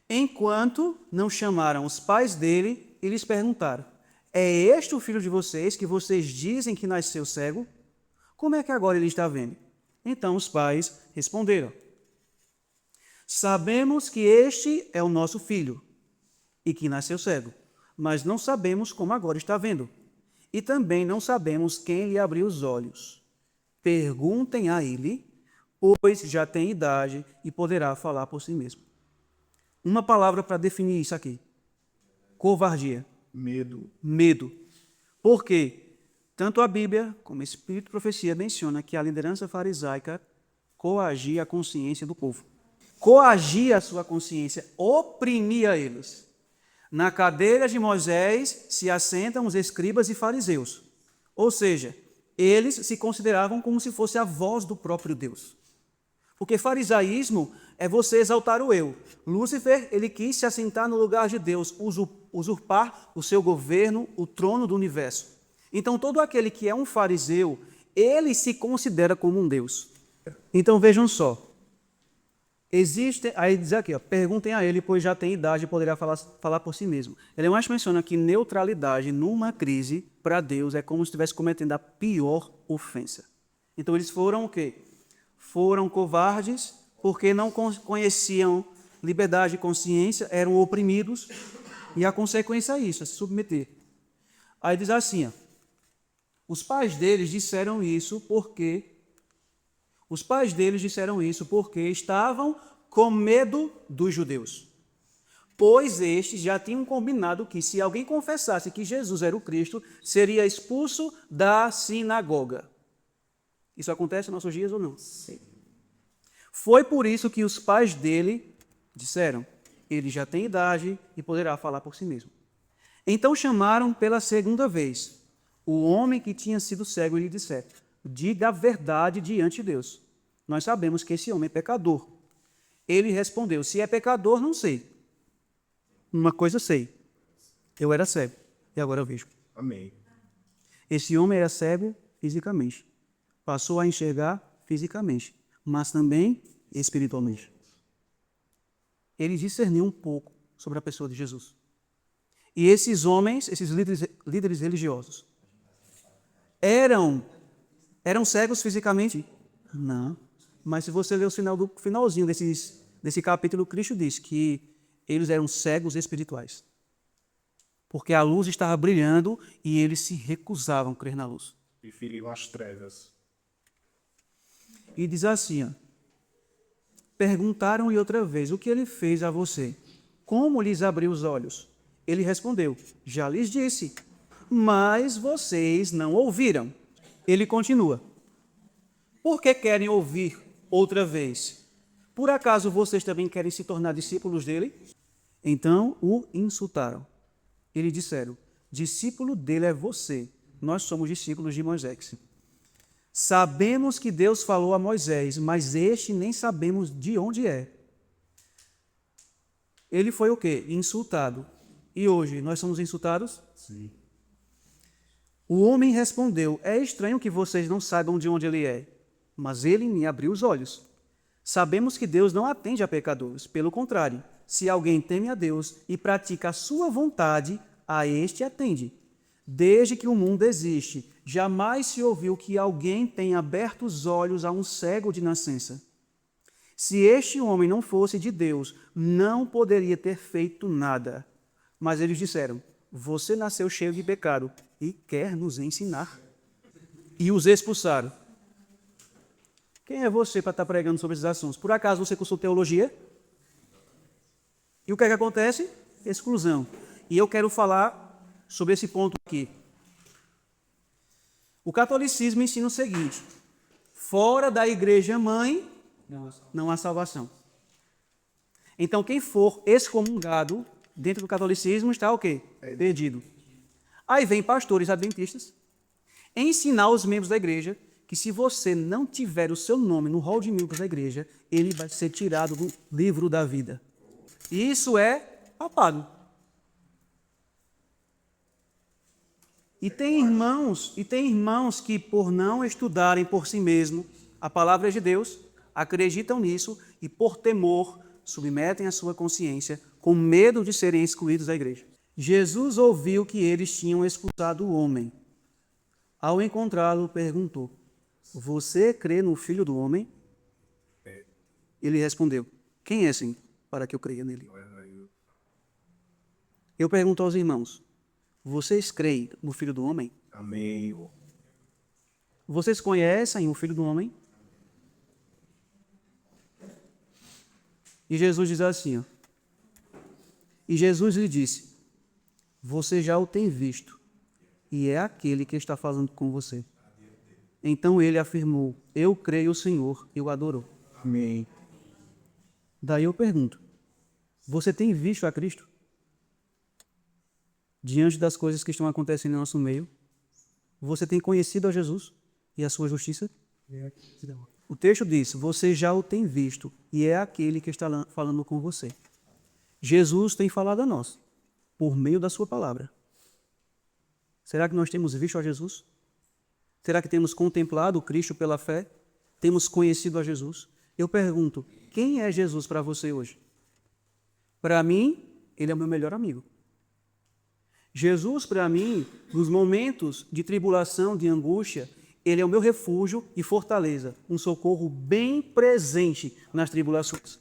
Enquanto não chamaram os pais dele e lhes perguntaram: é este o filho de vocês que vocês dizem que nasceu cego? Como é que agora ele está vendo? Então os pais responderam: sabemos que este é o nosso filho e que nasceu cego, mas não sabemos como agora está vendo. E também não sabemos quem lhe abriu os olhos. Perguntem a ele, pois já tem idade e poderá falar por si mesmo. Uma palavra para definir isso aqui: covardia. Medo. Medo. Por quê? Tanto a Bíblia como o Espírito de Profecia menciona que a liderança farisaica coagia a consciência do povo. Coagia a sua consciência, oprimia eles. Na cadeira de Moisés se assentam os escribas e fariseus. Ou seja, eles se consideravam como se fosse a voz do próprio Deus. Porque farisaísmo é você exaltar o eu. Lúcifer, ele quis se assentar no lugar de Deus, usurpar o seu governo, o trono do universo. Então, todo aquele que é um fariseu, ele se considera como um Deus. Então, vejam só. Aí diz aqui, ó, perguntem a ele, pois já tem idade e poderá falar por si mesmo. Ele mais menciona que neutralidade numa crise, para Deus, é como se estivesse cometendo a pior ofensa. Então, eles foram o quê? Foram covardes porque não conheciam liberdade de consciência, eram oprimidos, e a consequência é isso, é se submeter. Aí diz assim, ó, os pais deles disseram isso porque estavam com medo dos judeus, pois estes já tinham combinado que se alguém confessasse que Jesus era o Cristo, seria expulso da sinagoga. Isso acontece nos nossos dias ou não? Sim. Foi por isso que os pais dele disseram, ele já tem idade e poderá falar por si mesmo. Então chamaram pela segunda vez o homem que tinha sido cego e lhe disseram, diga a verdade diante de Deus. Nós sabemos que esse homem é pecador. Ele respondeu, se é pecador, não sei. Uma coisa sei, eu era cego e agora eu vejo. Amém. Esse homem era cego fisicamente. Passou a enxergar fisicamente, mas também espiritualmente. Ele discerniu um pouco sobre a pessoa de Jesus. E esses homens, esses líderes religiosos, eram cegos fisicamente? Não. Mas se você ler o finalzinho desse capítulo, Cristo diz que eles eram cegos espirituais. Porque a luz estava brilhando e eles se recusavam a crer na luz. Preferiam as trevas. E diz assim, ó, perguntaram-lhe outra vez, o que ele fez a você? Como lhes abriu os olhos? Ele respondeu, já lhes disse, mas vocês não ouviram. Ele continua, por que querem ouvir outra vez? Por acaso vocês também querem se tornar discípulos dele? Então o insultaram. Eles disseram, discípulo dele é você, nós somos discípulos de Moisés. Sabemos que Deus falou a Moisés, mas este nem sabemos de onde é. Ele foi o quê? Insultado. E hoje, nós somos insultados? Sim. O homem respondeu, é estranho que vocês não saibam de onde ele é, mas ele me abriu os olhos. Sabemos que Deus não atende a pecadores, pelo contrário, se alguém teme a Deus e pratica a sua vontade, a este atende. Desde que o mundo existe, jamais se ouviu que alguém tenha aberto os olhos a um cego de nascença. Se este homem não fosse de Deus, não poderia ter feito nada. Mas eles disseram, você nasceu cheio de pecado e quer nos ensinar. E os expulsaram. Quem é você para estar pregando sobre esses assuntos? Por acaso você cursou teologia? E o que é que acontece? Exclusão. E eu quero falar sobre esse ponto aqui. O catolicismo ensina o seguinte, fora da igreja mãe, não há salvação. Então, quem for excomungado dentro do catolicismo está o quê? Perdido. Aí vem pastores adventistas ensinar os membros da igreja que se você não tiver o seu nome no rol de membros da igreja, ele vai ser tirado do livro da vida. E isso é papado. E tem irmãos que, por não estudarem por si mesmos a palavra de Deus, acreditam nisso e, por temor, submetem a sua consciência com medo de serem excluídos da igreja. Jesus ouviu que eles tinham expulsado o homem. Ao encontrá-lo, perguntou, você crê no Filho do Homem? Ele respondeu, quem é assim para que eu creia nele? Eu pergunto aos irmãos, vocês creem no Filho do Homem? Amém. Vocês conhecem o Filho do Homem? E Jesus diz assim, ó, e Jesus lhe disse, você já o tem visto, e é aquele que está falando com você. Então ele afirmou: eu creio, Senhor, e o adorou. Amém. Daí eu pergunto: você tem visto a Cristo? Diante das coisas que estão acontecendo em nosso meio, você tem conhecido a Jesus e a sua justiça? O texto diz: você já o tem visto e é aquele que está falando com você. Jesus tem falado a nós por meio da sua palavra. Será que nós temos visto a Jesus? Será que temos contemplado o Cristo pela fé? Temos conhecido a Jesus? Eu pergunto: quem é Jesus para você hoje? Para mim, ele é o meu melhor amigo. Jesus, para mim, nos momentos de tribulação, de angústia, ele é o meu refúgio e fortaleza, um socorro bem presente nas tribulações.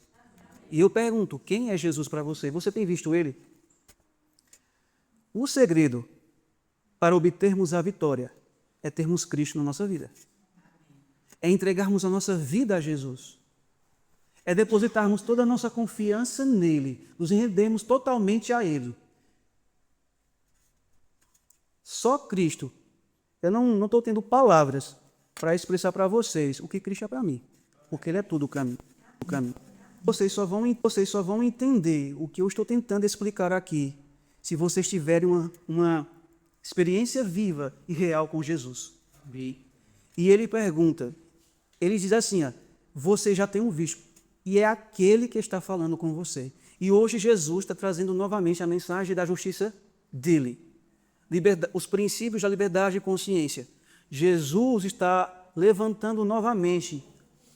E eu pergunto: quem é Jesus para você? Você tem visto ele? O segredo para obtermos a vitória é termos Cristo na nossa vida. É entregarmos a nossa vida a Jesus. É depositarmos toda a nossa confiança nele, nos rendermos totalmente a ele. Só Cristo. Eu não estou tendo palavras para expressar para vocês o que Cristo é para mim, porque ele é tudo para mim. Vocês só vão entender o que eu estou tentando explicar aqui se vocês tiverem uma experiência viva e real com Jesus. E ele pergunta, ele diz assim, você já tem um visto, e é aquele que está falando com você. E hoje Jesus está trazendo novamente a mensagem da justiça dele. Os princípios da liberdade de consciência. Jesus está levantando novamente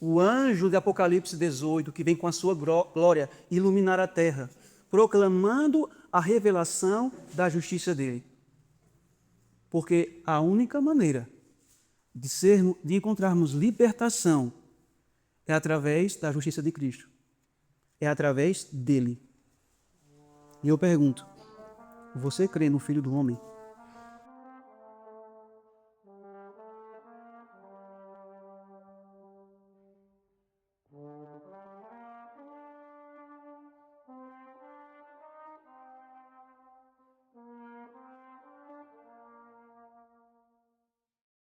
o anjo de Apocalipse 18, que vem com a sua glória iluminar a terra, proclamando a revelação da justiça dele. Porque a única maneira de encontrarmos libertação é através da justiça de Cristo. É através dele. E eu pergunto, você crê no Filho do Homem?